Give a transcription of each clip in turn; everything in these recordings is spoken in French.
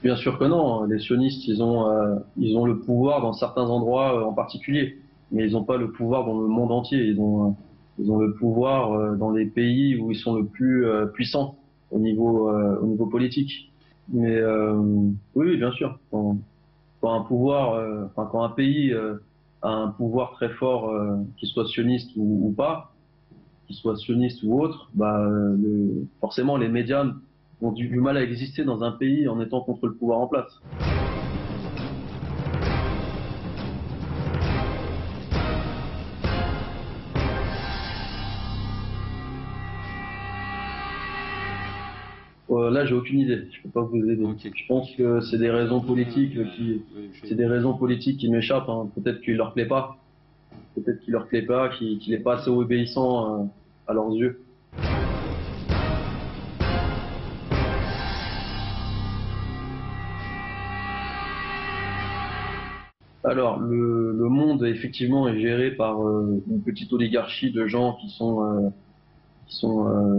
Bien sûr que non, hein. Les sionistes, ils ont le pouvoir dans certains endroits en particulier, mais ils n'ont pas le pouvoir dans le monde entier. Ils ont le pouvoir dans les pays où ils sont le plus puissants au niveau politique. Mais oui, oui, bien sûr, quand un pouvoir, enfin quand un pays a un pouvoir très fort, qu'il soit sioniste ou pas, qu'il soit sioniste ou autre, bah, forcément les médias ont du mal à exister dans un pays en étant contre le pouvoir en place. Là, j'ai aucune idée. Je peux pas vous aider. Ok. Je pense que c'est des raisons politiques Je- c'est des raisons politiques qui m'échappent, hein. Peut-être qu'il leur plaît pas. Peut-être qu'il leur plaît pas, qu'il est pas assez obéissant à leurs yeux. Alors, le monde effectivement est géré par une petite oligarchie de gens qui sont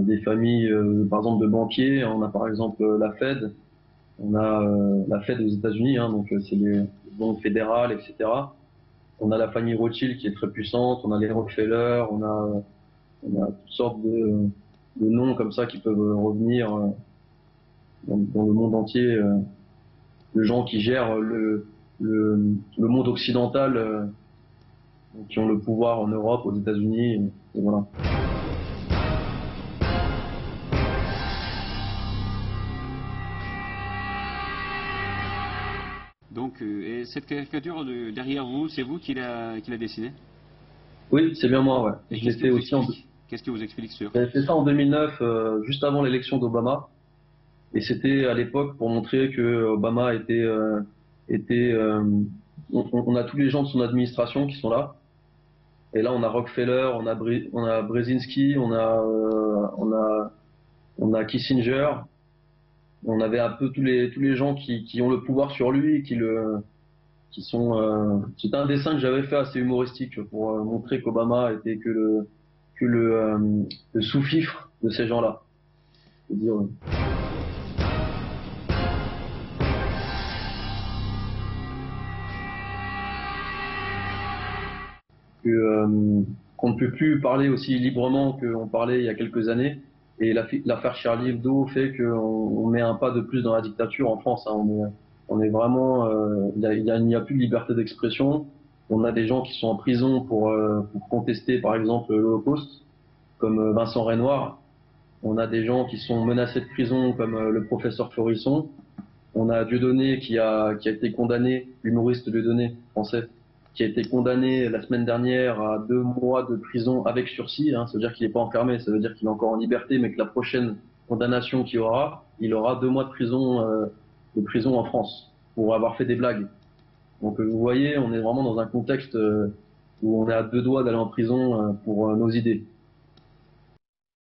des familles, par exemple de banquiers. On a par exemple la Fed. On a la Fed aux États-Unis, hein, donc c'est les banques fédérales, etc. On a la famille Rothschild qui est très puissante, on a les Rockefeller, on a toutes sortes de noms comme ça qui peuvent revenir dans le monde entier, de gens qui gèrent le monde occidental, qui ont le pouvoir en Europe, aux États-Unis, et voilà. Donc, et cette caricature derrière vous, c'est vous qui l'a dessinée? Oui, c'est bien moi, ouais. Et Je l'ai qu'est-ce qui fait vous aussi explique? Qu'est-ce qui vous explique sur? j'avais fait ça en 2009, juste avant l'élection d'Obama, et c'était à l'époque pour montrer que Obama était on a tous les gens de son administration qui sont là. Et là, on a Rockefeller, on a Brzezinski, on a Kissinger. On avait un peu tous les gens qui ont le pouvoir sur lui et qui sont. C'était un dessin que j'avais fait assez humoristique pour montrer qu'Obama était que le sous-fifre de ces gens-là. C'est-à-dire que qu'on ne peut plus parler aussi librement qu'on parlait il y a quelques années. Et l'affaire Charlie Hebdo fait qu'on met un pas de plus dans la dictature en France, hein. On est vraiment, il n'y a plus de liberté d'expression. On a des gens qui sont en prison pour contester, par exemple, l'Holocauste, comme Vincent Renoir. On a des gens qui sont menacés de prison, comme le professeur Florisson. On a Dieudonné qui a été condamné, l'humoriste Dieudonné, français, qui a été condamné la semaine dernière à 2 mois de prison avec sursis, hein. Ça veut dire qu'il n'est pas enfermé, ça veut dire qu'il est encore en liberté, mais que la prochaine condamnation qu'il aura, il aura 2 mois de prison en France pour avoir fait des blagues. Donc vous voyez, on est vraiment dans un contexte où on est à 2 doigts d'aller en prison pour nos idées.